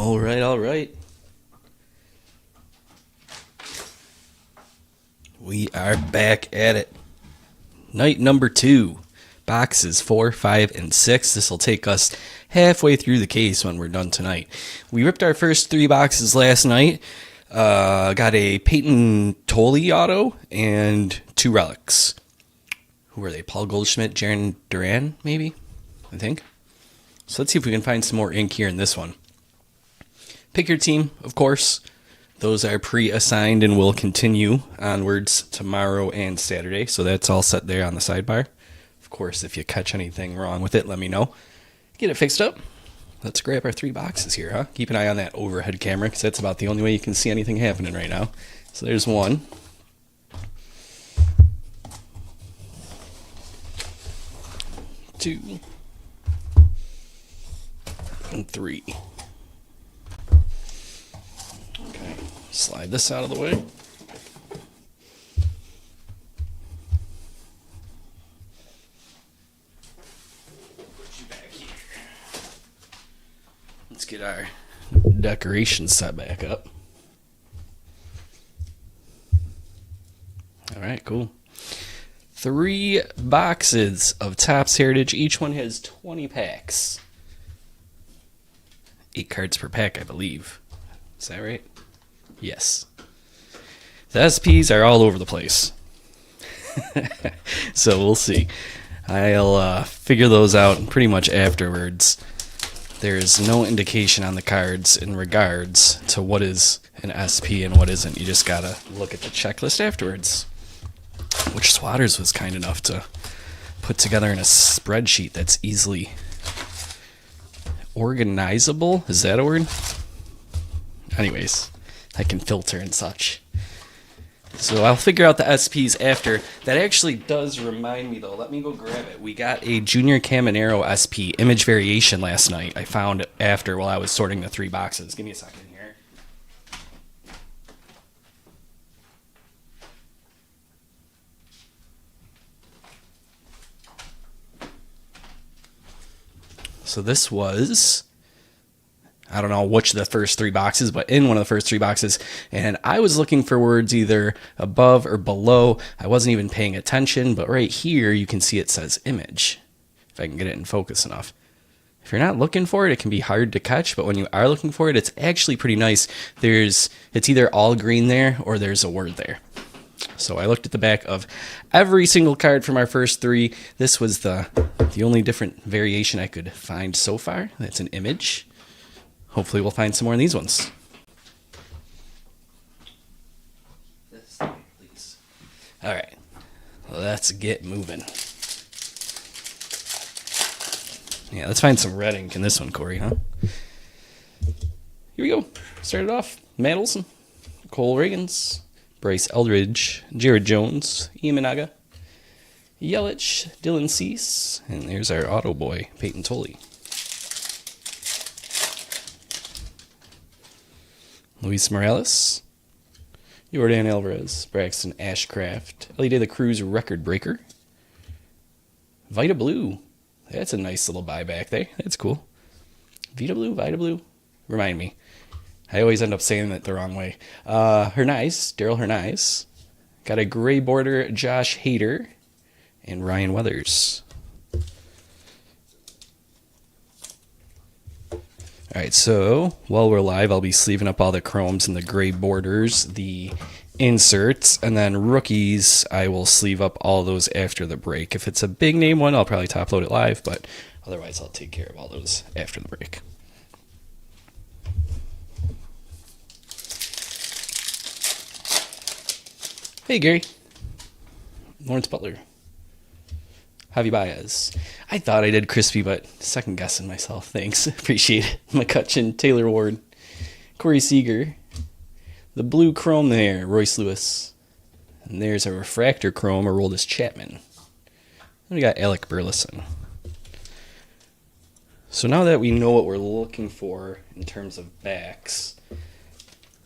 All right, all right. We are back at it. Night number 2. Boxes 4, 5, and 6. This will take us halfway through the case when we're done tonight. We ripped our first 3 boxes last night. Got a Peyton Tolley auto and 2 relics. Who were they? Paul Goldschmidt, Jaron Duran, maybe? I think. So let's see if we can find some more ink here in this one. Pick your team, of course. Those are pre-assigned and will continue onwards tomorrow and Saturday. So that's all set there on the sidebar. Of course, if you catch anything wrong with it, let me know. Get it fixed up. Let's grab our 3 boxes here, huh? Keep an eye on that overhead camera because that's about the only way you can see anything happening right now. So there's 1. 2. And 3. Okay, slide this out of the way. Let's get our decoration set back up. All right, cool. 3 boxes of Topps Heritage. Each one has 20 packs. 8 cards per pack, I believe. Is that right? Yes. The SPs are all over the place. So we'll see. I'll figure those out pretty much afterwards. There's no indication on the cards in regards to what is an SP and what isn't. You just gotta look at the checklist afterwards. Which Swatters was kind enough to put together in a spreadsheet that's easily organizable. Is that a word? Anyways, I can filter and such. So I'll figure out the SPs after. That actually does remind me, though. Let me go grab it. We got a Junior Caminero SP image variation last night. I found after while I was sorting the 3 boxes. Give me a second here. So this was, I don't know which of the first 3 boxes, but in one of the first 3 boxes. And I was looking for words either above or below. I wasn't even paying attention, but right here you can see it says image. If I can get it in focus enough. If you're not looking for it, it can be hard to catch, but when you are looking for it, it's actually pretty nice. It's either all green there or there's a word there. So I looked at the back of every single card from our first 3. This was the only different variation I could find so far. That's an image. Hopefully we'll find some more in these ones. This way, please. All right, let's get moving. Yeah, let's find some red ink in this one, Corey, huh? Here we go. Start it off. Matt Olson, Cole Reagans, Bryce Eldridge, Jared Jones, Imanaga, Yelich, Dylan Cease, and there's our auto boy, Peyton Tolley. Luis Morales, Jordan Alvarez, Braxton Ashcraft, Ellie De La Cruz record breaker, Vita Blue. That's a nice little buyback there. That's cool. Vita Blue. Remind me. I always end up saying that the wrong way. Hernaiz, Daryl Hernaiz. Got a gray border, Josh Hader, and Ryan Weathers. All right, so while we're live, I'll be sleeving up all the chromes and the gray borders, the inserts, and then rookies, I will sleeve up all those after the break. If it's a big name one, I'll probably top load it live, but otherwise I'll take care of all those after the break. Hey, Gary. Lawrence Butler. Javi Baez. I thought I did crispy, but second guessing myself. Thanks. Appreciate it. McCutcheon, Taylor Ward, Corey Seager. The blue chrome there, Royce Lewis. And there's a refractor chrome, Aroldis Chapman. And we got Alec Burleson. So now that we know what we're looking for in terms of backs,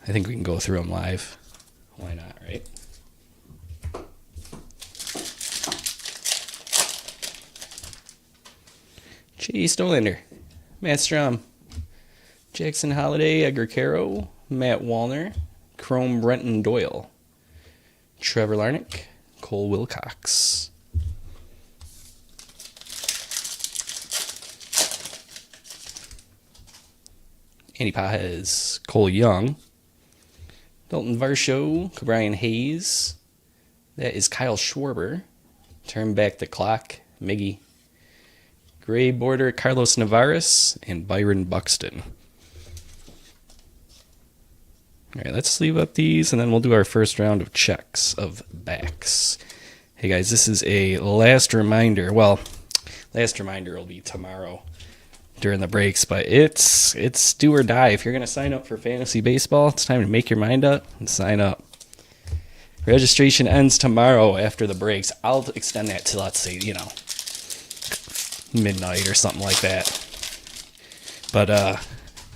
I think we can go through them live. Why not, right? Chase Nolander, Matt Strom, Jackson Holiday, Edgar Caro, Matt Wallner, Chrome Brenton Doyle, Trevor Larnach, Cole Wilcox. Andy Pajes, Cole Young, Dalton Varsho, Brian Hayes. That is Kyle Schwarber. Turn back the clock, Miggy. Gray border, Carlos Navarez and Byron Buxton. All right, let's sleeve up these, and then we'll do our first round of checks of backs. Hey guys, this is a last reminder. Well, last reminder will be tomorrow during the breaks, but it's do or die. If you're going to sign up for fantasy baseball, it's time to make your mind up and sign up. Registration ends tomorrow after the breaks. I'll extend that to, let's say, midnight or something like that. But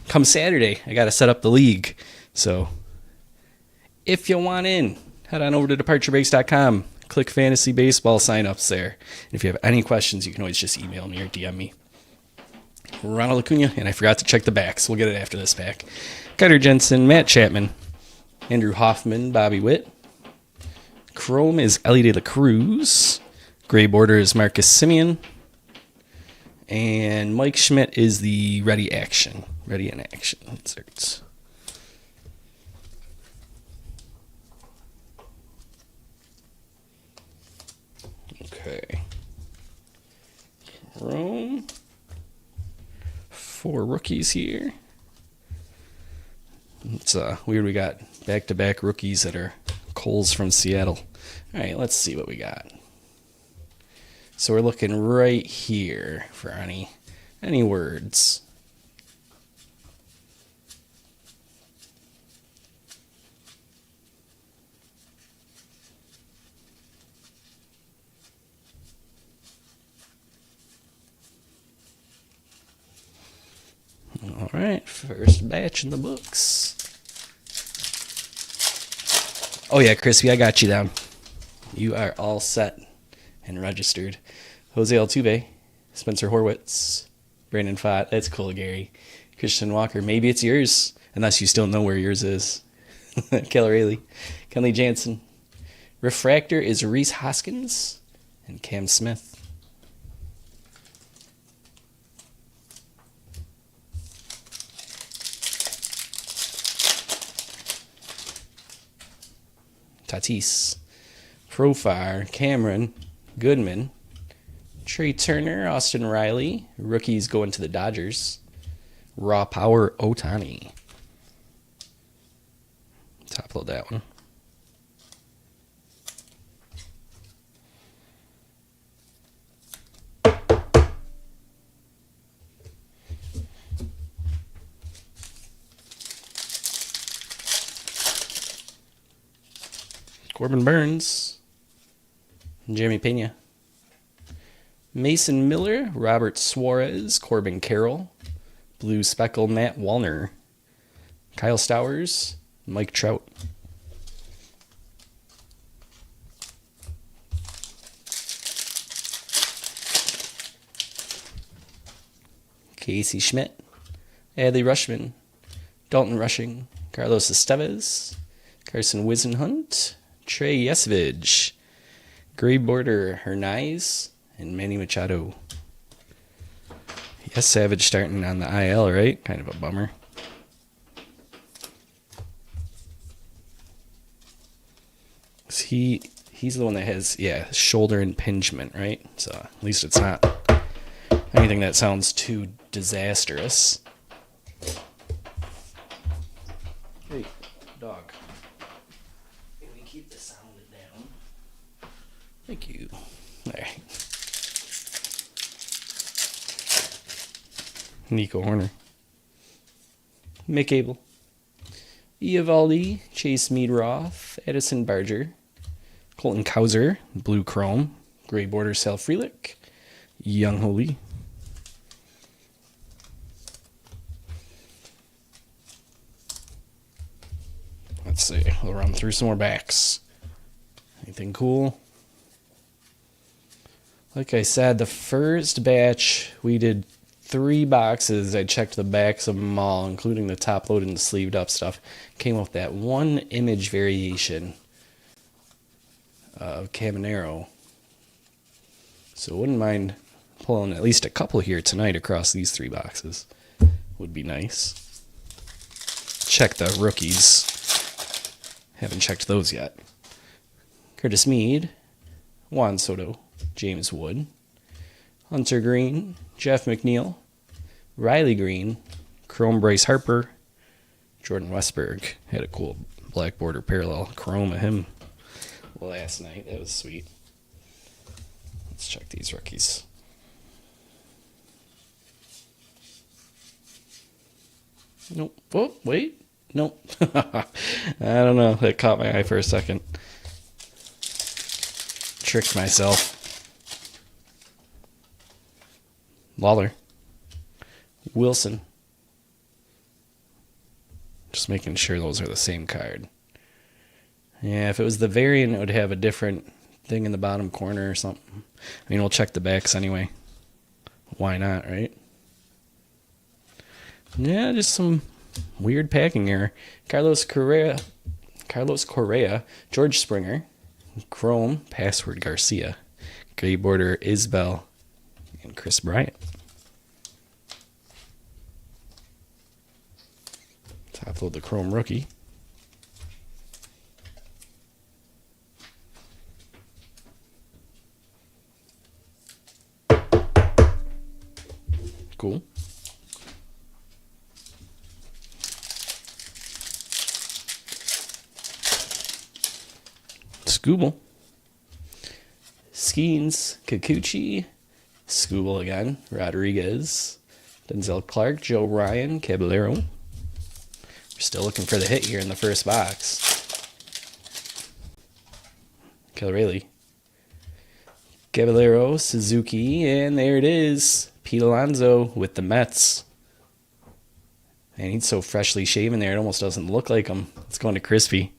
come Saturday, I got to set up the league. So if you want in, head on over to departurebreaks.com. Click fantasy baseball signups there. And if you have any questions, you can always just email me or DM me. Ronald Acuna, and I forgot to check the backs. We'll get it after this pack. Cutter Jensen, Matt Chapman, Andrew Hoffman, Bobby Witt. Chrome is Ellie De La Cruz. Gray border is Marcus Semien. And Mike Schmidt is the ready in action inserts. Okay. Chrome. 4 rookies here. It's weird we got back-to-back rookies that are Coles from Seattle. All right, let's see what we got. So we're looking right here for any words. All right, first batch in the books. Oh yeah, Crispy, I got you down. You are all set and registered. Jose Altuve, Spencer Horwitz, Brandon Pfaadt. That's cool, Gary. Christian Walker. Maybe it's yours, unless you still know where yours is. Keller Rayleigh, Kenley Jansen. Refractor is Reese Hoskins and Cam Smith. Tatis, Profar, Cameron, Goodman, Trey Turner, Austin Riley, rookies going to the Dodgers, Raw Power Ohtani. Top load that one. Corbin Burns, Jeremy Pena, Mason Miller, Robert Suarez, Corbin Carroll, Blue Speckle, Matt Wallner, Kyle Stowers, Mike Trout. Casey Schmidt, Adley Rushman, Dalton Rushing, Carlos Estevez, Carson Wisenhunt, Trey Yesvich, Gray Border Hernandez, and Manny Machado. Yes, Savage starting on the IL, right? Kind of a bummer. He's the one that has, shoulder impingement, right? So at least it's not anything that sounds too disastrous. Hey, dog. Can we keep the sound down? Thank you. All right. Nico Horner. Mick Abel. Eovaldi, Chase Mead-Roth, Edison Barger, Colton Cowser, Blue Chrome, Gray Border Sal Frelick, Young Holy. Let's see. We'll run through some more backs. Anything cool? Like I said, the first batch we did 3 boxes. I checked the backs of them all, including the top loaded and sleeved up stuff. Came with that one image variation of Caminero. So wouldn't mind pulling at least a couple here tonight across these 3 boxes. Would be nice. Check the rookies. Haven't checked those yet. Curtis Mead, Juan Soto, James Wood, Hunter Green, Jeff McNeil, Riley Green, Chrome Bryce Harper, Jordan Westberg. Had a cool black border parallel chrome of him last night. That was sweet. Let's check these rookies. Nope. Oh, wait. Nope. I don't know. That caught my eye for a second. Tricked myself. Lawler. Wilson. Just making sure those are the same card. Yeah, if it was the variant, it would have a different thing in the bottom corner or something. I mean, we'll check the backs anyway. Why not, right? Yeah, just some weird packing error. Carlos Correa, George Springer, Chrome, Password Garcia, Gray Border Isbell, and Chris Bryant. Top load the Chrome rookie. Cool. Scooble. Skeens, Kikuchi, Scooble again, Rodriguez, Denzel Clark, Joe Ryan, Caballero. We're still looking for the hit here in the first box. Calrelli. Caballero, Suzuki, and there it is. Pete Alonso with the Mets. And he's so freshly shaven there, it almost doesn't look like him. It's going to Crispy.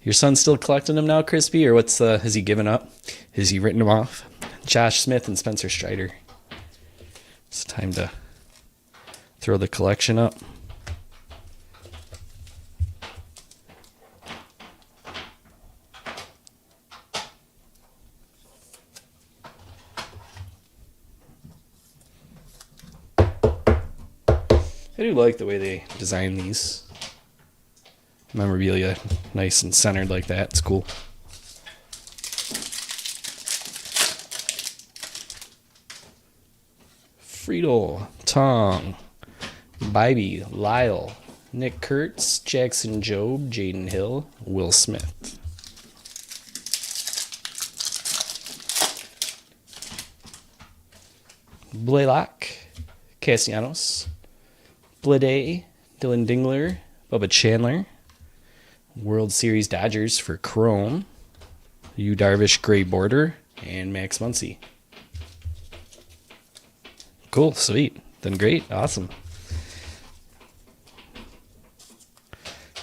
Your son's still collecting them now, Crispy, or has he given up? Has he written them off? Josh Smith and Spencer Strider. It's time to throw the collection up. I do like the way they design these memorabilia, nice and centered like that. It's cool. Friedel, Tong, Bybee, Lyle, Nick Kurtz, Jackson Jobe, Jaden Hill, Will Smith. Blaylock, Castellanos, Bleday, Dylan Dingler, Bubba Chandler, World Series Dodgers for Chrome, Yu Darvish Gray Border, and Max Muncy. Cool, sweet. Then great, awesome.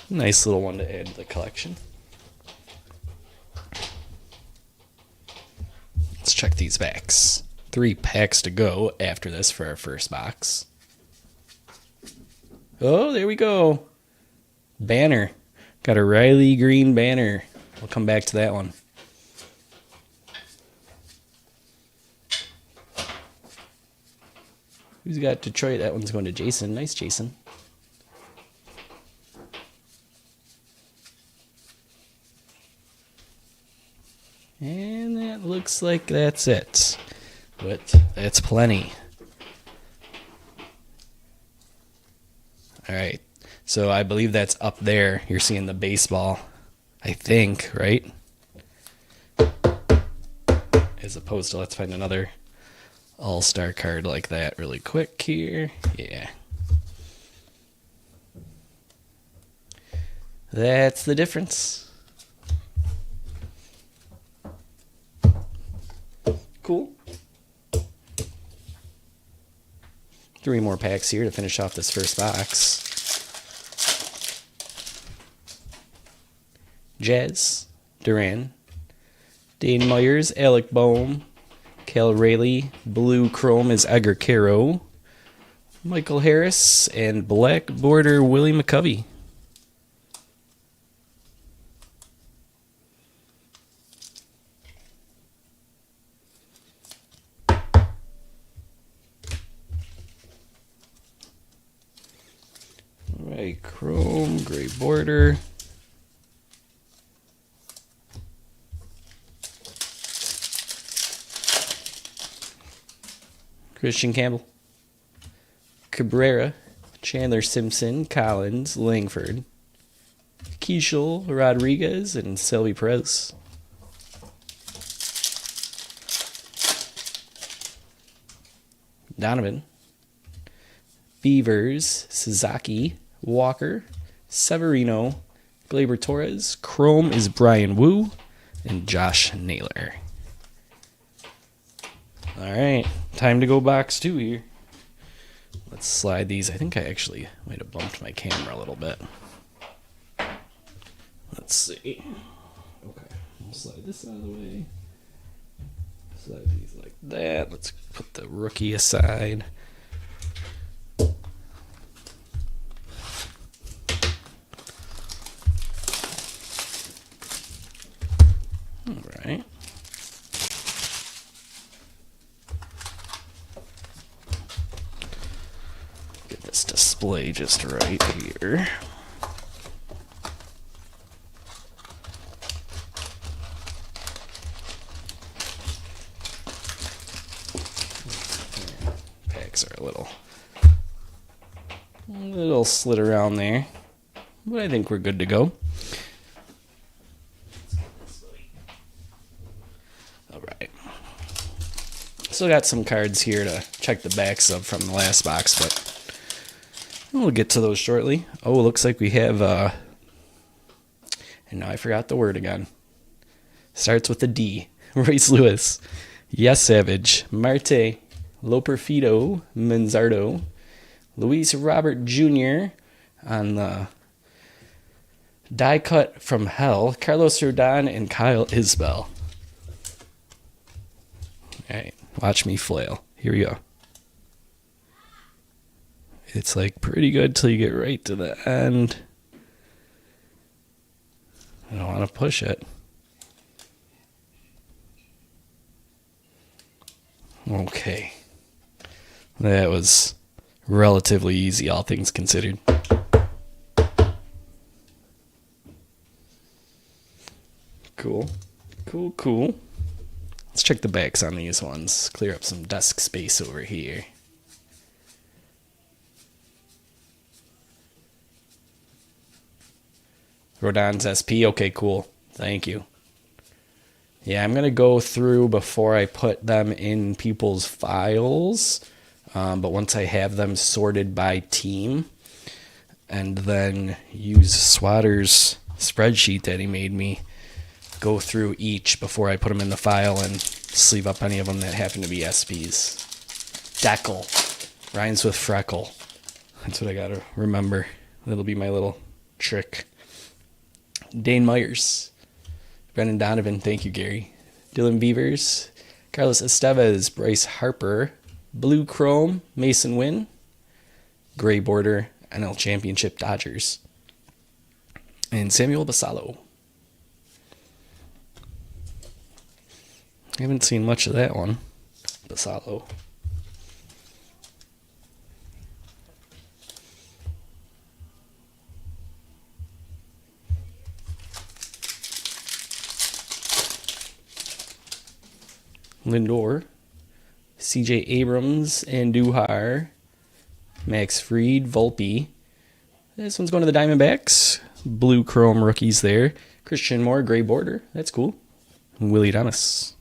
Nice little one to add to the collection. Let's check these backs. 3 packs to go after this for our first box. Oh, there we go. Banner. Got a Riley Green banner. We'll come back to that one. Who's got Detroit? That one's going to Jason. Nice, Jason. And that looks like that's it. But that's plenty. All right. So I believe that's up there. You're seeing the baseball, I think, right? As opposed to, let's find another all-star card like that really quick here. Yeah. That's the difference. Cool. 3 more packs here to finish off this first box. Jazz, Duran, Dane Myers, Alec Boehm, Cal Rayleigh. Blue chrome is Edgar Caro. Michael Harris. And black border Willie McCovey. Alright, chrome, gray border. Christian Campbell. Cabrera. Chandler Simpson. Collins. Langford. Keishel Rodriguez. And Selby Perez. Donovan. Beavers. Sasaki. Walker. Severino. Gleyber Torres. Chrome is Brian Wu. And Josh Naylor. Alright, time to go box 2 here. Let's slide these. I think I actually might have bumped my camera a little bit. Let's see. Okay, we'll slide this out of the way. Slide these like that. Let's put the rookie aside. Alright. Get this display just right here. Packs are a little slid around there, but I think we're good to go. Alright. Still got some cards here to check the backs of from the last box, but we'll get to those shortly. Oh, looks like we have, and now I forgot the word again. Starts with a D. Royce Lewis. Yes Savage. Marte. Loperfido. Manzardo. Luis Robert Jr. on the die cut from hell. Carlos Rodon and Kyle Isbell. Alright, watch me flail. Here we go. It's like pretty good till you get right to the end. I don't want to push it. Okay. That was relatively easy, all things considered. Cool. Cool. Let's check the backs on these ones. Clear up some desk space over here. Rodon's SP. Okay, cool. Thank you. Yeah, I'm going to go through before I put them in people's files. But once I have them sorted by team, and then use Swatter's spreadsheet that he made me, go through each before I put them in the file and sleeve up any of them that happen to be SPs. Deckel. Rhymes with freckle. That's what I got to remember. That'll be my little trick. Dane Myers. Brendan Donovan. Thank you, Gary. Dylan Beavers. Carlos Estevez. Bryce Harper. Blue Chrome. Mason Wynn. Gray Border. NL Championship Dodgers. And Samuel Basallo. I haven't seen much of that one. Basallo. Lindor, C.J. Abrams, Andujar, Max Fried, Volpe. This one's going to the Diamondbacks. Blue Chrome rookies there. Christian Moore, Gray Border. That's cool. Willie Adames.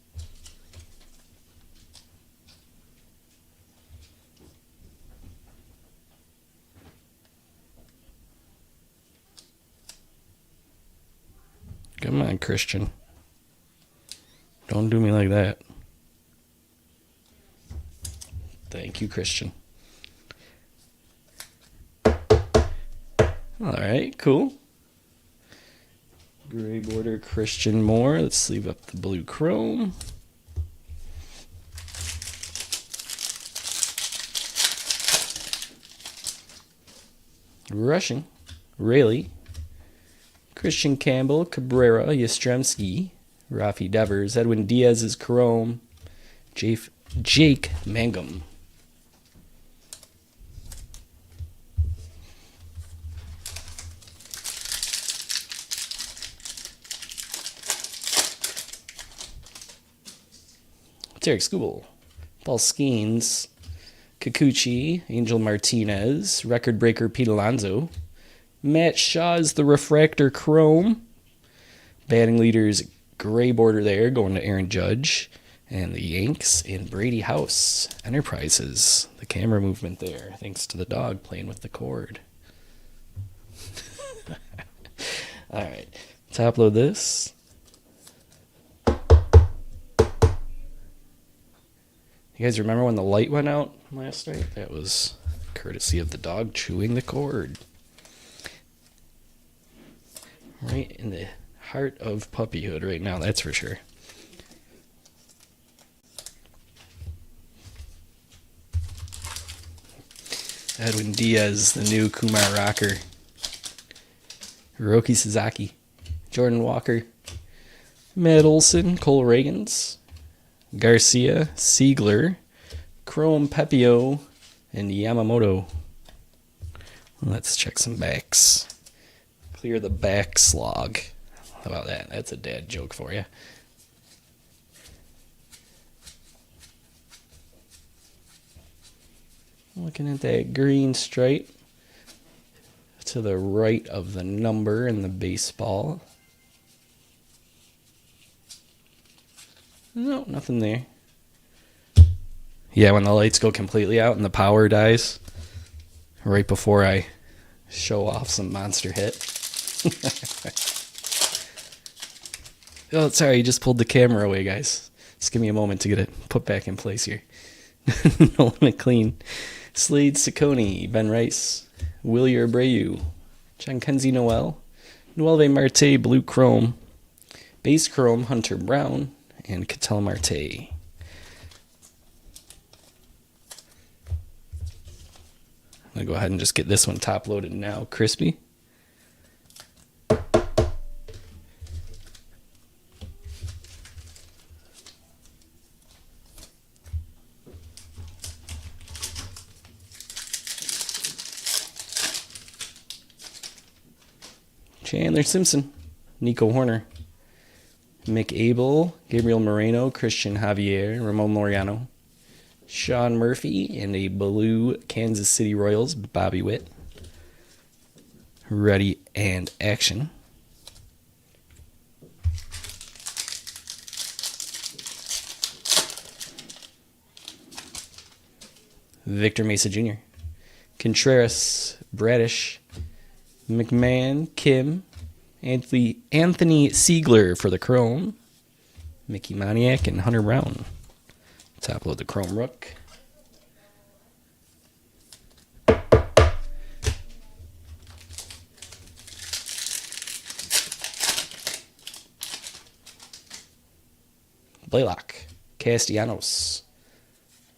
Come on, Christian. Don't do me like that. Thank you, Christian. All right, cool. Gray Border, Christian Moore. Let's sleeve up the Blue Chrome. Rushing, Rayleigh, Christian Campbell, Cabrera, Yastrzemski, Rafi Devers, Edwin Diaz is Chrome, Jake Mangum. Derek Skubal, Paul Skeens, Kikuchi, Angel Martinez, Record Breaker Pete Alonso, Matt Shaw's the Refractor Chrome, batting leaders gray border there going to Aaron Judge, and the Yanks and Brady House Enterprises. The camera movement there, thanks to the dog playing with the cord. All right, top load this. You guys remember when the light went out last night? That was courtesy of the dog chewing the cord. Right in the heart of puppyhood right now, that's for sure. Edwin Diaz, the new Kumar rocker. Hiroki Sasaki, Jordan Walker, Matt Olson, Cole Reagans, Garcia, Siegler, Chrome Pepio, and Yamamoto. Let's check some backs. Clear the back slog. How about that? That's a dad joke for you. Looking at that green stripe to the right of the number in the baseball. No, nothing there. Yeah, when the lights go completely out and the power dies, right before I show off some monster hit. Oh, sorry, you just pulled the camera away, guys. Just give me a moment to get it put back in place here. Nolan McLean, Slade Ciccone, Ben Rice, Willie Abreu, Giankenzie Noel, Noelve Marte, Blue Chrome, Base Chrome, Hunter Brown, and Ketel Marte. I'm going to go ahead and just get this one top loaded now, crispy. Chandler Simpson, Nico Horner, Mick Abel, Gabriel Moreno, Christian Javier, Ramon Laureano, Sean Murphy, and a blue Kansas City Royals, Bobby Witt. Ready and action. Victor Mesa Jr., Contreras, Bradish, McMahon, Kim, Anthony Siegler for the Chrome, Mickey Moniak, and Hunter Brown. Top load the Chrome Rook. Blaylock, Castellanos,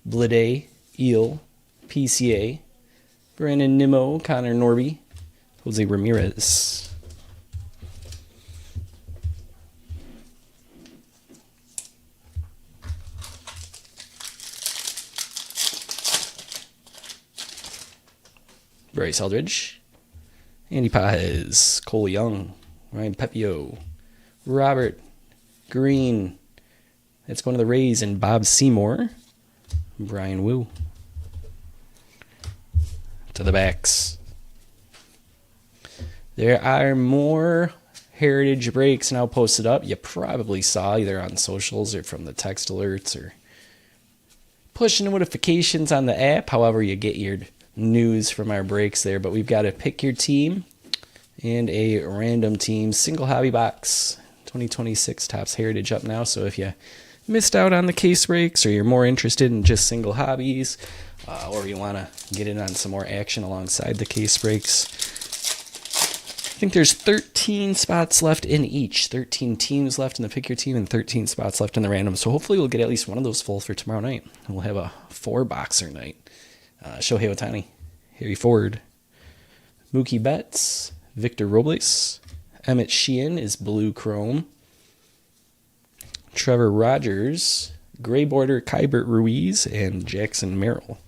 Blade, Eel, PCA, Brandon Nimmo, Connor Norby, Jose Ramirez. Bryce Eldridge, Andy Paez, Cole Young, Ryan Pepio, Robert Green. That's going to the Rays, and Bob Seymour, Brian Wu. To the backs. There are more Heritage breaks now posted up. You probably saw either on socials or from the text alerts or push notifications on the app, however you get your news from our breaks there. But we've got to pick your team and a random team single hobby box 2026 Topps Heritage up now. So if you missed out on the case breaks, or you're more interested in just single hobbies, or you want to get in on some more action alongside the case breaks, I think there's 13 spots left in each. 13 teams left in the pick your team and 13 spots left in the random. So hopefully we'll get at least one of those full for tomorrow night. We'll have a 4-boxer night. Shohei Ohtani, Harry Ford, Mookie Betts, Victor Robles. Emmett Sheehan is blue chrome. Trevor Rogers, gray border Kybert Ruiz, and Jackson Merrill.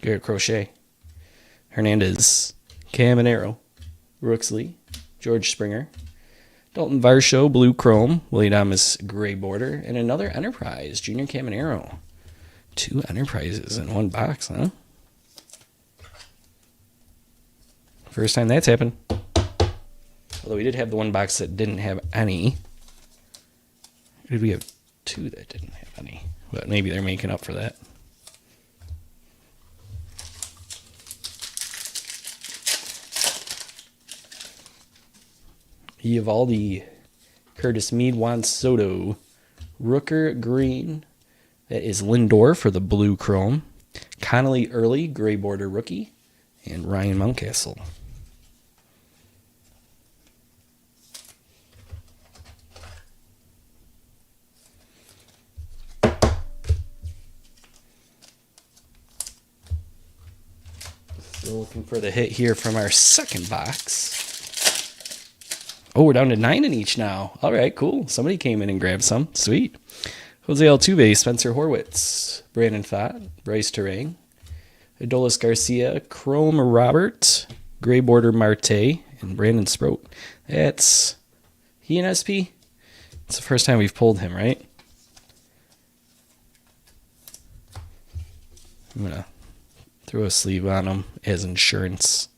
Garrett Crochet, Hernandez, Caminero, Rooksley, George Springer, Dalton Varsho, blue chrome, Willie Adames, gray border, and another Enterprise, Junior Caminero. 2 Enterprises in one box, huh? First time that's happened. Although we did have the one box that didn't have any. Or did we have 2 that didn't have any? But maybe they're making up for that. Eovaldi, Curtis Mead, Juan Soto, Rooker green. That is Lindor for the blue chrome. Connolly Early, gray border rookie. And Ryan Mountcastle. Still looking for the hit here from our second box. Oh, we're down to 9 in each now. All right, cool. Somebody came in and grabbed some. Sweet. Jose Altuve, Spencer Horwitz, Brandon Pfaadt, Bryce Terang, Adolis Garcia, Chrome Robert, Gray Border Marte, and Brandon Sproat. That's he and SP? It's the first time we've pulled him, right? I'm going to throw a sleeve on him as insurance.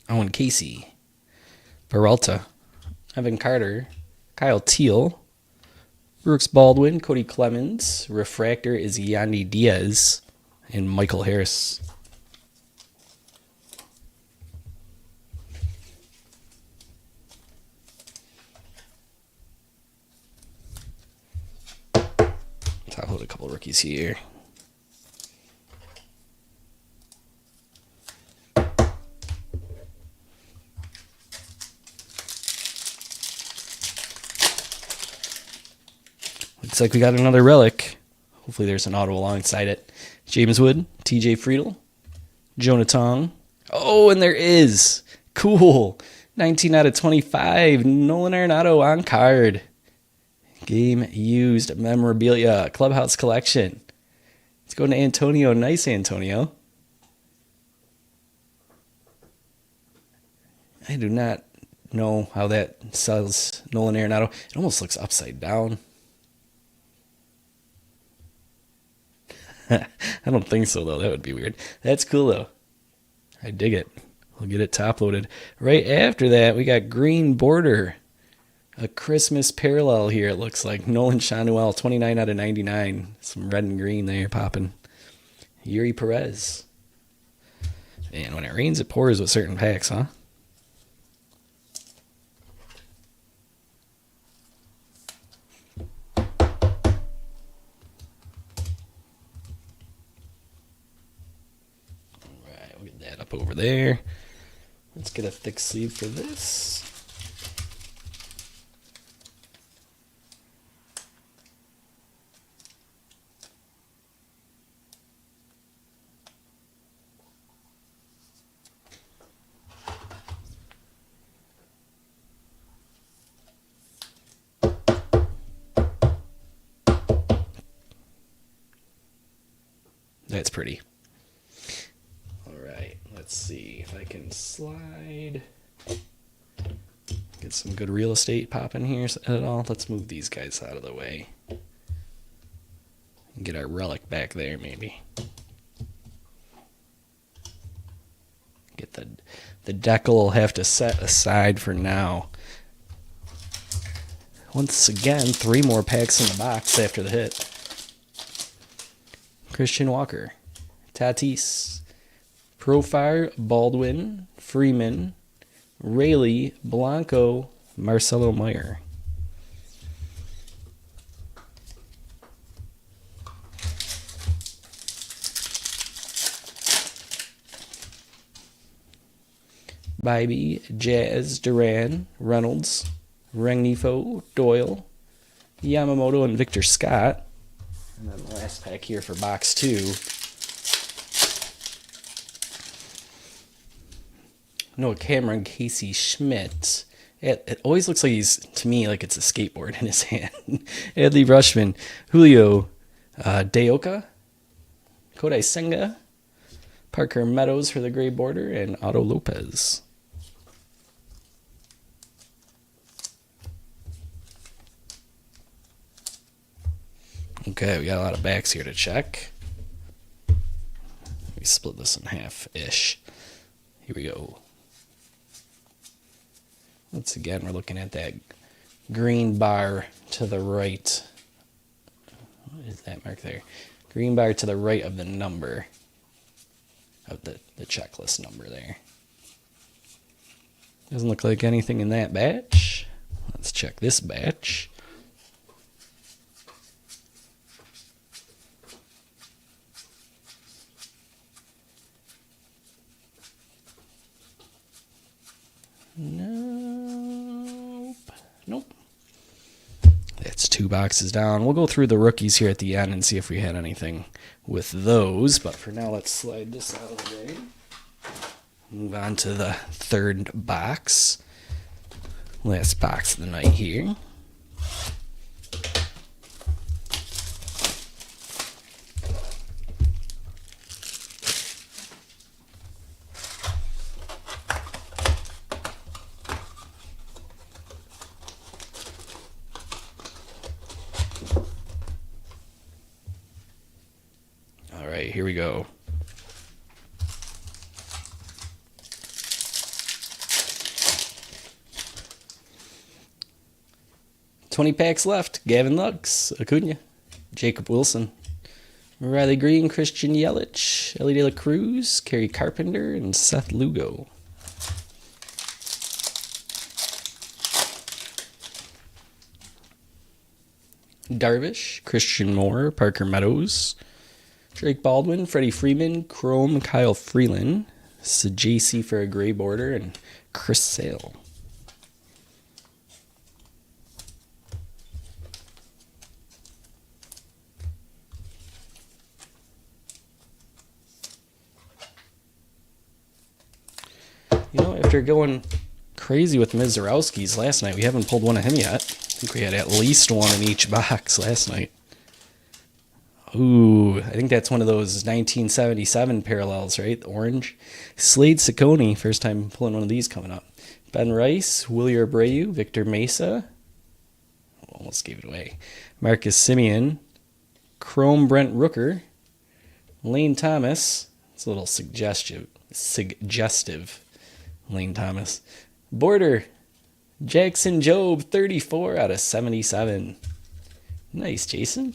Owen Casey, Peralta, Evan Carter, Kyle Teal, Brooks Baldwin, Cody Clemens, Refractor is Yandy Diaz, and Michael Harris. Top load a couple rookies here. Looks like we got another relic. Hopefully there's an auto alongside it. James Wood, TJ Friedl, Jonah Tong. Oh, and there is. Cool. 19 out of 25. Nolan Arenado on card. Game used memorabilia. Clubhouse collection. It's going to Antonio. Nice, Antonio. I do not know how that sells Nolan Arenado. It almost looks upside down. I don't think so, though. That would be weird. That's cool, though. I dig it. We'll get it top-loaded. Right after that, we got green border. A Christmas parallel here, it looks like. Nolan Shanuel, 29 out of 99. Some red and green there popping. Yuri Perez. And when it rains, it pours with certain packs, huh? Up over there. Let's get a thick sleeve for this. That's pretty. Let's see if I can slide. Get some good real estate popping here at all. Let's move these guys out of the way. And get our relic back there, maybe. Get the decal will have to set aside for now. Once again, 3 more packs in the box after the hit. Christian Walker, Tatis, Profile, Baldwin, Freeman, Rayleigh, Blanco, Marcelo Meyer. Bibee, Jazz, Duran, Reynolds, Rengifo, Doyle, Yamamoto, and Victor Scott. And then the last pack here for box 2. No, Cameron Casey Schmidt. It always looks like to me, like it's a skateboard in his hand. Adley Rushman, Julio Deoka, Kodai Senga, Parker Meadows for the gray border, and Otto Lopez. Okay, we got a lot of backs here to check. We split this in half-ish. Here we go. Once again, we're looking at that green bar to the right. What is that mark there? Green bar to the right of the number. Of the checklist number there. Doesn't look like anything in that batch. Let's check this batch. Nope. That's 2 boxes down. We'll go through the rookies here at the end and see if we had anything with those. But for now, let's slide this out of the way. Move on to the 3rd box. Last box of the night here. All right, here we go. $20 packs left. Gavin Lux, Acuna, Jacob Wilson, Riley Green, Christian Yelich, Ellie De La Cruz, Kerry Carpenter, and Seth Lugo. Darvish, Christian Moore, Parker Meadows, Drake Baldwin, Freddie Freeman, Chrome, Kyle Freeland, Sajasi for a gray border, and Chris Sale. You know, after going crazy with Mizorowski's last night, we haven't pulled one of him yet. I think we had at least one in each box last night. Ooh, I think that's one of those 1977 parallels, right? The orange. Slade Ciccone, first time pulling one of these coming up. Ben Rice, Willie Abreu, Victor Mesa. Almost gave it away. Marcus Semien, Chrome Brent Rooker, Lane Thomas. It's a little suggestive. Lane Thomas. Border, Jackson Jobe, 34 out of 77. Nice, Jason.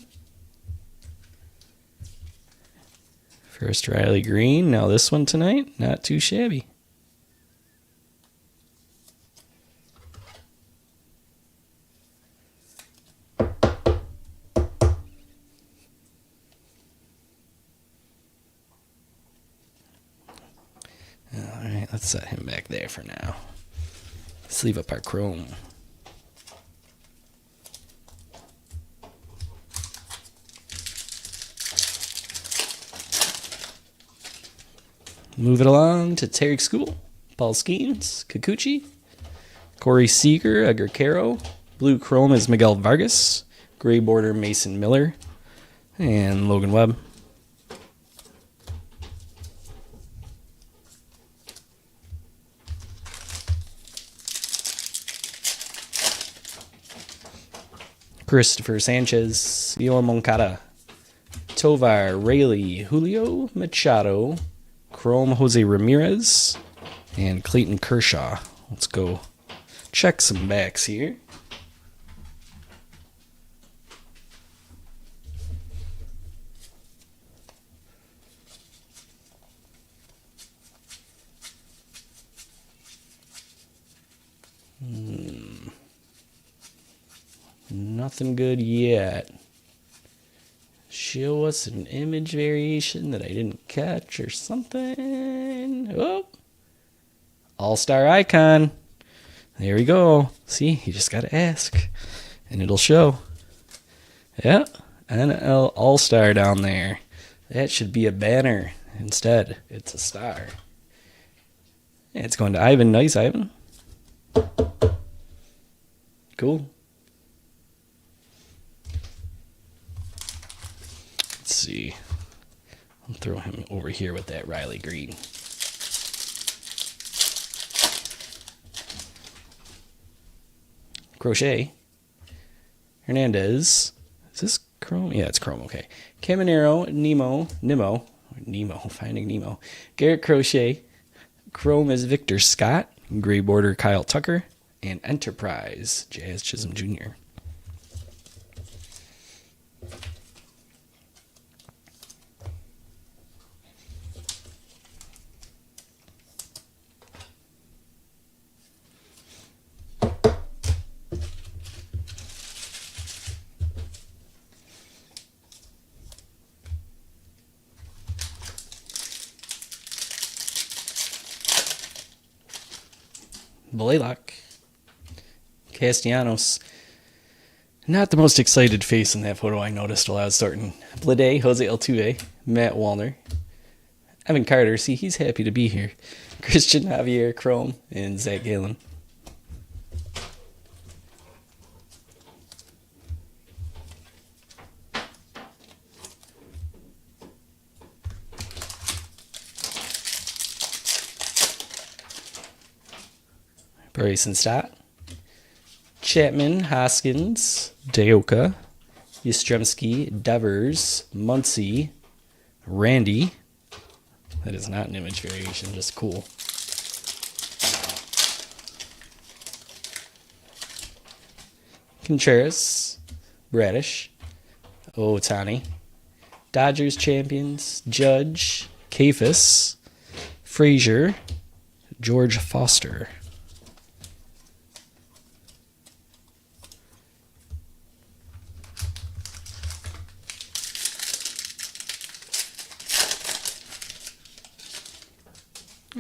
First Riley Green, now this one tonight. Not too shabby. Alright, let's set him back there for now. Let's leave up our Chrome. Move it along to Tarek School, Paul Skeens, Kikuchi, Corey Seager, Edgar Caro. Blue Chrome is Miguel Vargas. Gray border, Mason Miller. And Logan Webb. Christopher Sanchez, Yoan Moncada, Tovar, Rayleigh, Julio Machado, Chrome Jose Ramirez, and Clayton Kershaw. Let's go check some backs here. Nothing good yet. Show us an image variation that I didn't catch or something. Oh, All-Star Icon. There we go. See, you just got to ask, and it'll show. Yeah, NL All-Star down there. That should be a banner. Instead, it's a star. It's going to Ivan. Nice, Ivan. Cool. Let's see. I'll throw him over here with that Riley Green. Crochet. Hernandez. Is this Chrome? Yeah, it's Chrome. Okay. Caminero, Nemo, Finding Nemo. Garrett Crochet. Chrome is Victor Scott. Gray border, Kyle Tucker. And Enterprise, Jazz Chisholm Jr. Blaylock. Castellanos. Not the most excited face in that photo I noticed while I was starting. Blade, Jose Altuve, Matt Wallner. Evan Carter, see, he's happy to be here. Christian Javier, Chrome, and Zach Gallen. Bryson Stott. Chapman, Hoskins, Dayoka, Yastrzemski, Devers, Muncy, Randy. That is not an image variation, just cool. Contreras, Bradish, Ohtani, Dodgers champions, Judge, Kafis, Frazier, George Foster.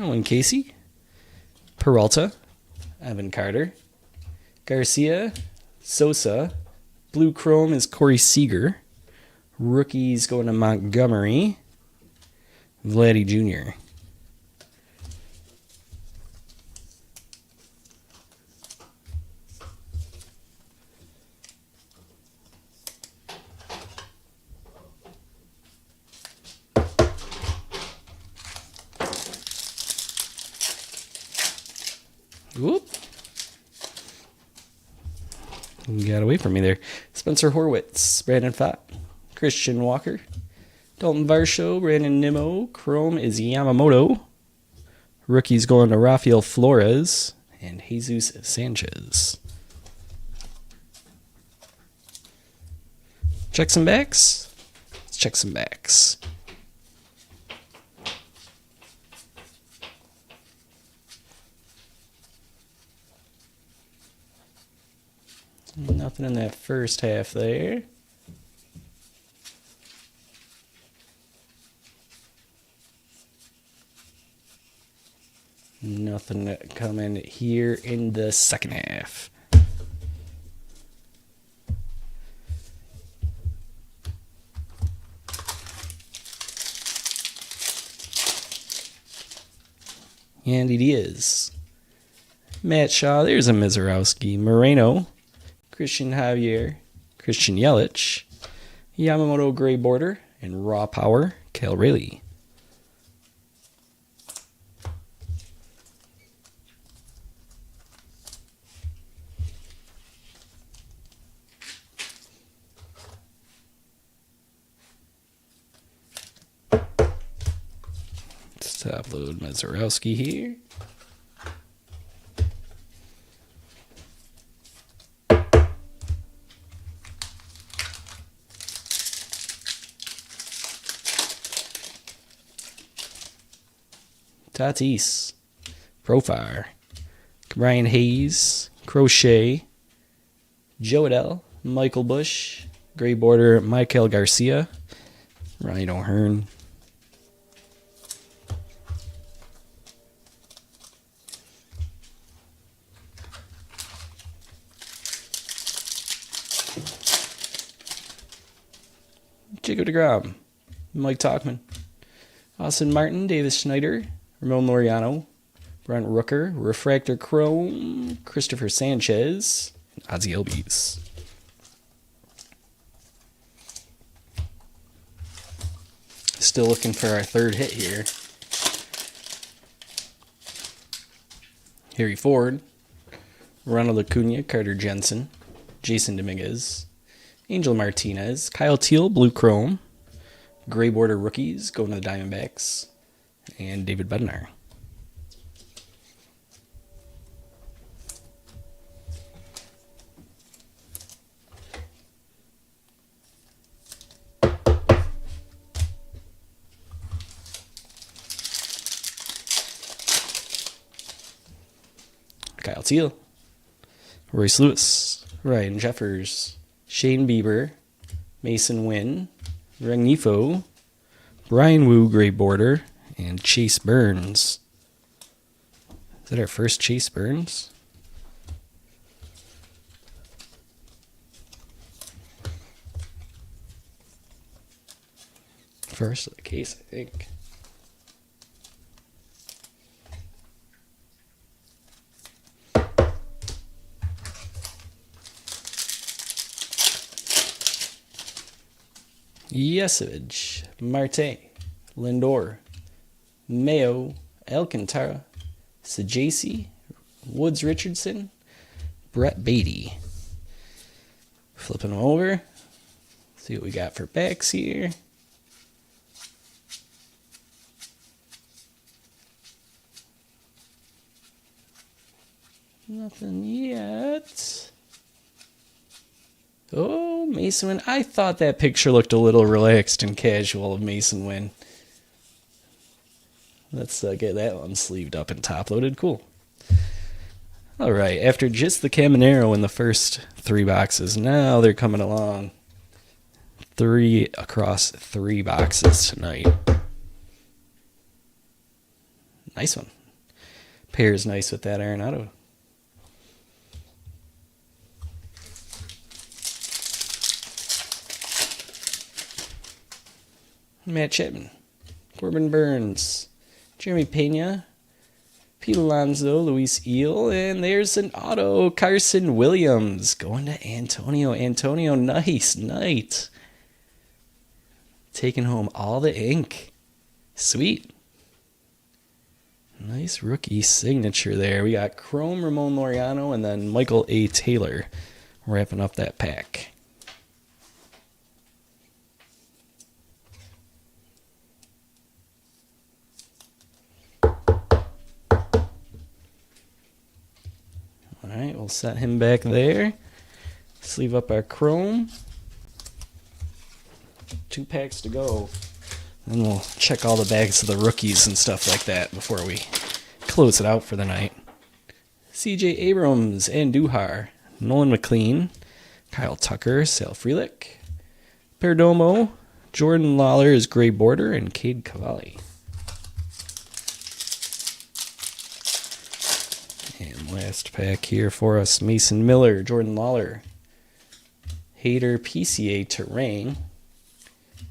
Owen Casey, Peralta, Evan Carter, Garcia, Sosa, Blue Chrome is Corey Seager, rookies going to Montgomery, Vladdy Jr. Whoop. You got away from me there. Spencer Horwitz, Brandon Pfaadt, Christian Walker, Dalton Varsho, Brandon Nimmo, Chrome is Yamamoto. Rookies going to Rafael Flores and Jesus Sanchez. Check some backs. Let's check some backs. Nothing in that first half there. Nothing coming here in the second half. And it is. Matt Shaw, there's a Mizorowski. Moreno, Christian Javier, Christian Yelich, Yamamoto Gray Border, and Raw Power, Cal Raleigh. Let's top load Mizorowski here. Tatis, Profire, Brian Hayes, Crochet, Joe Adell, Michael Bush. Gray border, Michael Garcia. Ryan O'Hearn. Jacob deGrom. Mike Tauchman. Austin Martin, Davis Schneider. Ramon Laureano. Brent Rooker. Refractor Chrome. Christopher Sanchez. And Ozzie Albies. Still looking for our third hit here. Harry Ford, Ronald Acuna, Carter Jensen, Jason Dominguez, Angel Martinez, Kyle Teal, Blue Chrome, Gray border rookies going to the Diamondbacks, and David Bednar. Kyle Teal, Royce Lewis, Ryan Jeffers, Shane Bieber, Mason Wynn, Rengifo, Brian Wu, Gray border, and Chase Burns. Is that our first Chase Burns? First of the case, I think. Yesevich, Marte, Lindor, Mayo, Alcantara, Sajasi, Woods Richardson, Brett Beatty. Flipping them over. See what we got for backs here. Nothing yet. Oh, Mason Wynn. I thought that picture looked a little relaxed and casual of Mason Wynn. Let's get that one sleeved up and top-loaded. Cool. All right, after just the Caminero in the first three boxes, now they're coming along. 3 across 3 boxes tonight. Nice one. Pairs nice with that Arenado. Matt Chapman, Corbin Burns, Jeremy Pena, Pete Alonso, Luis Eel, and there's an auto, Carson Williams, going to Antonio. Antonio, nice night. Taking home all the ink. Sweet. Nice rookie signature there. We got Chrome, Ramon Laureano, and then Michael A. Taylor wrapping up that pack. All right, we'll set him back there. Sleeve up our Chrome. 2 packs to go. Then we'll check all the bags of the rookies and stuff like that before we close it out for the night. C.J. Abrams, Andujar, Nolan McLean, Kyle Tucker, Sal Frelick, Perdomo, Jordan Lawler is Gray border, and Cade Cavalli. And last pack here for us, Mason Miller, Jordan Lawler, Hader, PCA Terrain,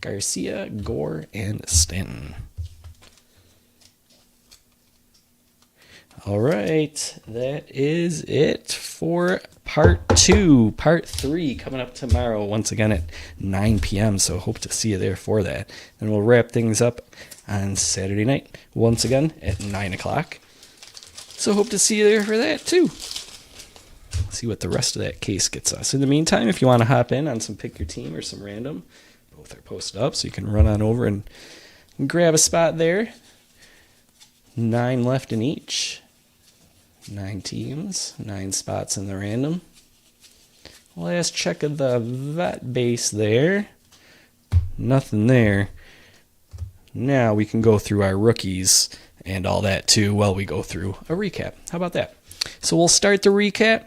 Garcia, Gore, and Stanton. All right, that is it for part 2. Part 3 coming up tomorrow, once again at 9 p.m., so hope to see you there for that. And we'll wrap things up on Saturday night, once again at 9 o'clock. So hope to see you there for that, too. See what the rest of that case gets us. In the meantime, if you want to hop in on some Pick Your Team or some random, both are posted up, so you can run on over and grab a spot there. 9 left in each. 9 teams, 9 spots in the random. Last check of the vet base there. Nothing there. Now we can go through our rookies and all that too while we go through a recap. How about that? So we'll start the recap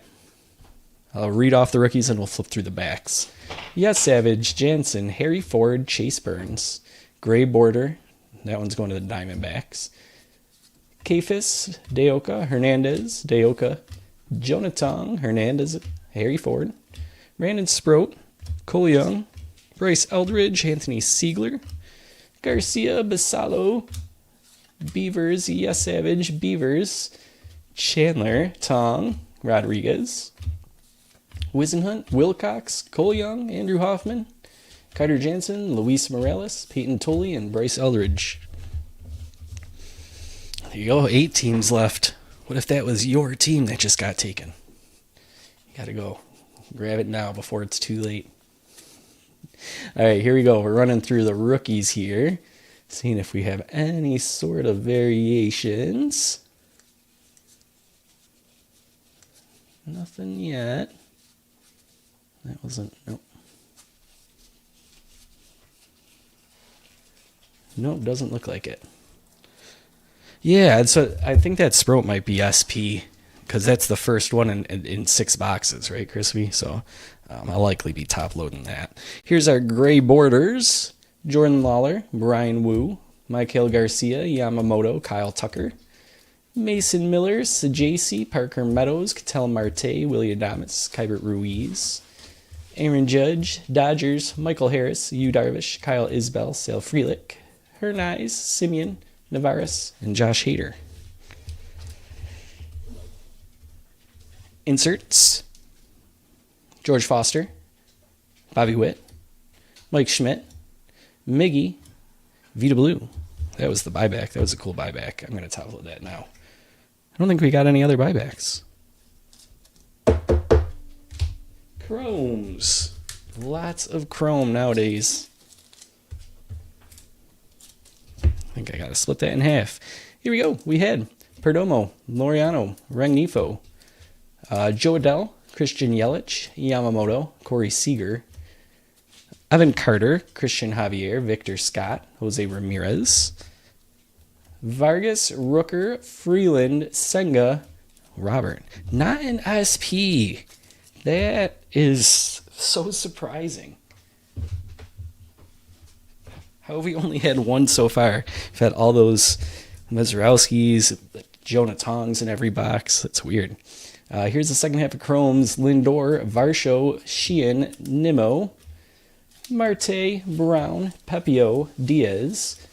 I'll read off the rookies and we'll flip through the backs. Yes, Savage, Jansen, Harry Ford, Chase Burns, Gray Border. That one's going to the Diamondbacks. Kafis, Deoka, Hernandez, Deoka, Jonathan, Hernandez, Harry Ford, Brandon Sproat, Cole Young, Bryce Eldridge, Anthony Siegler, Garcia, Basalo, Beavers, Yes Savage, Beavers, Chandler, Tong, Rodriguez, Wisenhunt, Wilcox, Cole Young, Andrew Hoffman, Carter Jansen, Luis Morales, Peyton Tully, and Bryce Eldridge. There you go, 8 teams left. What if that was your team that just got taken? You gotta go. Grab it now before it's too late. All right, here we go. We're running through the rookies here, seeing if we have any sort of variations. Nothing yet. That wasn't, nope. Nope, doesn't look like it. Yeah, so I think that Sprout might be SP, because that's the first one in 6 boxes, right, Crispy? So I'll likely be top loading that. Here's our gray borders. Jordan Lawler, Brian Wu, Michael Garcia, Yamamoto, Kyle Tucker, Mason Miller, Sajaci, Parker Meadows, Ketel Marte, Willie Adames, Kybert Ruiz, Aaron Judge, Dodgers, Michael Harris, Yu Darvish, Kyle Isbell, Sale Frelick, Hernandez, Simeon, Navarez, and Josh Hader. Inserts. George Foster, Bobby Witt, Mike Schmidt, Miggy, Vita Blue. That was the buyback. That was a cool buyback. I'm going to top load that now. I don't think we got any other buybacks. Chromes. Lots of chrome nowadays. I think I got to split that in half. Here we go. We had Perdomo, Laureano, Rengifo, Joe Adell, Christian Yelich, Yamamoto, Corey Seager, Evan Carter, Christian Javier, Victor Scott, Jose Ramirez, Vargas, Rooker, Freeland, Senga, Robert. Not an SP. That is so surprising. How have we only had one so far? We've had all those Mazeroskis, Jonah Tongs in every box. That's weird. Here's the second half of Chromes. Lindor, Varsho, Sheehan, Nimmo, Marte, Brown, Pepio, Diaz.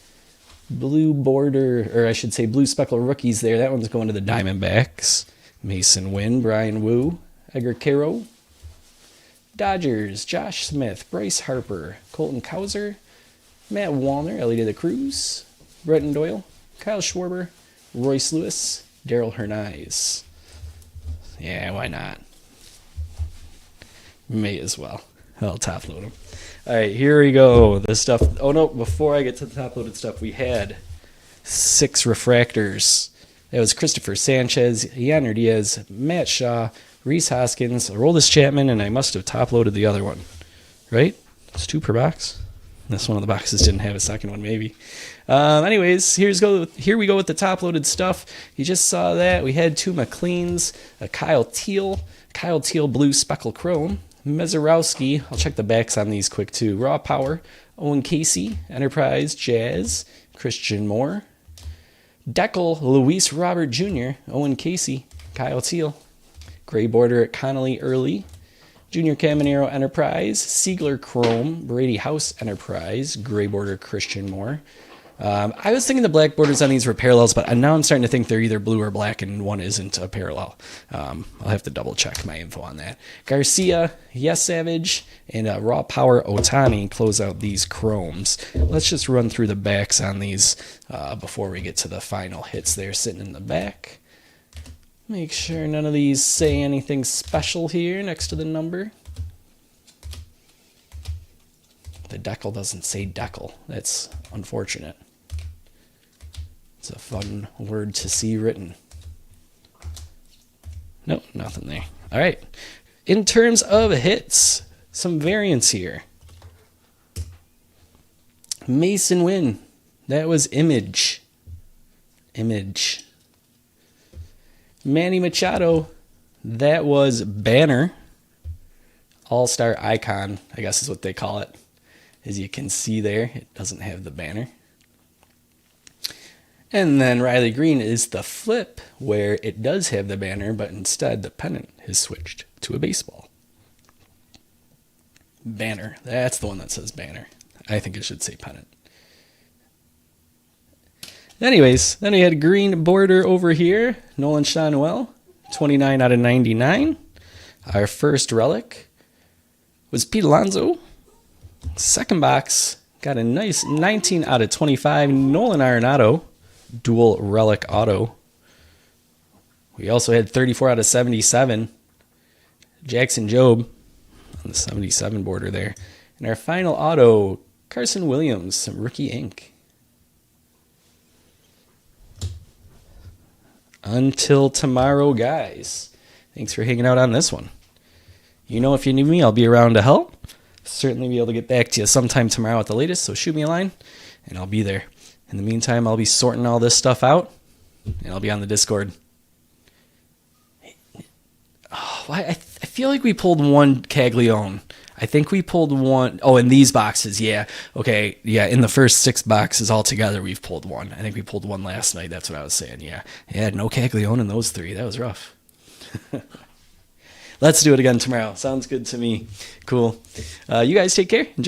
Blue border, or I should say blue speckle rookies there. That one's going to the Diamondbacks. Mason Wynn, Brian Wu, Edgar Caro. Dodgers, Josh Smith, Bryce Harper, Colton Cowser, Matt Wallner, Ellie De La Cruz, Bretton Doyle, Kyle Schwarber, Royce Lewis, Daryl Hernandez. Yeah, why not? May as well. I'll top load them. All right, here we go. The stuff. Oh, no, before I get to the top loaded stuff, we had 6 refractors. That was Christopher Sanchez, Yainer Diaz, Matt Shaw, Reese Hoskins, Aroldis Chapman, and I must have top loaded the other one. Right? It's 2 per box. This one of the boxes didn't have a second one, maybe. Anyways, here we go with the top-loaded stuff. You just saw that. We had 2 McLeans, a Kyle Teal Blue Speckle Chrome, Mezarowski. I'll check the backs on these quick, too. Raw Power, Owen Casey, Enterprise, Jazz, Christian Moore, Deckel, Luis Robert Jr., Owen Casey, Kyle Teal, Gray Border at Connolly Early, Junior Caminero Enterprise, Siegler Chrome, Brady House Enterprise, Gray Border Christian Moore. I was thinking the black borders on these were parallels, but now I'm starting to think they're either blue or black and one isn't a parallel. I'll have to double check my info on that. Garcia, Yes Savage, and Raw Power Otani close out these chromes. Let's just run through the backs on these before we get to the final hits there sitting in the back. Make sure none of these say anything special here next to the number. The decal doesn't say decal. That's unfortunate. It's a fun word to see written. Nope, nothing there. All right. In terms of hits, some variants here. Mason Wynn. That was Image. Manny Machado, that was Banner. All-Star Icon, I guess is what they call it. As you can see there, it doesn't have the banner. And then Riley Green is the flip, where it does have the banner, but instead the pennant has switched to a baseball. Banner. That's the one that says banner. I think it should say pennant. Anyways, then we had green border over here. Nolan Schanuel, 29 out of 99. Our first relic was Pete Alonso. Second box got a nice 19 out of 25. Nolan Arenado, dual relic auto. We also had 34 out of 77. Jackson Jobe on the 77 border there. And our final auto, Carson Williams, rookie ink. Until tomorrow, guys. Thanks for hanging out on this one. You know, if you need me, I'll be around to help. Certainly be able to get back to you sometime tomorrow at the latest, so shoot me a line, and I'll be there. In the meantime, I'll be sorting all this stuff out, and I'll be on the Discord. Oh, I feel like we pulled one Caglione. I think we pulled one. Oh, in these boxes, yeah. Okay, yeah, in the first 6 boxes altogether, we've pulled one. I think we pulled one last night. That's what I was saying, yeah. Yeah, no Caglione in those 3. That was rough. Let's do it again tomorrow. Sounds good to me. Cool. You guys take care. Enjoy.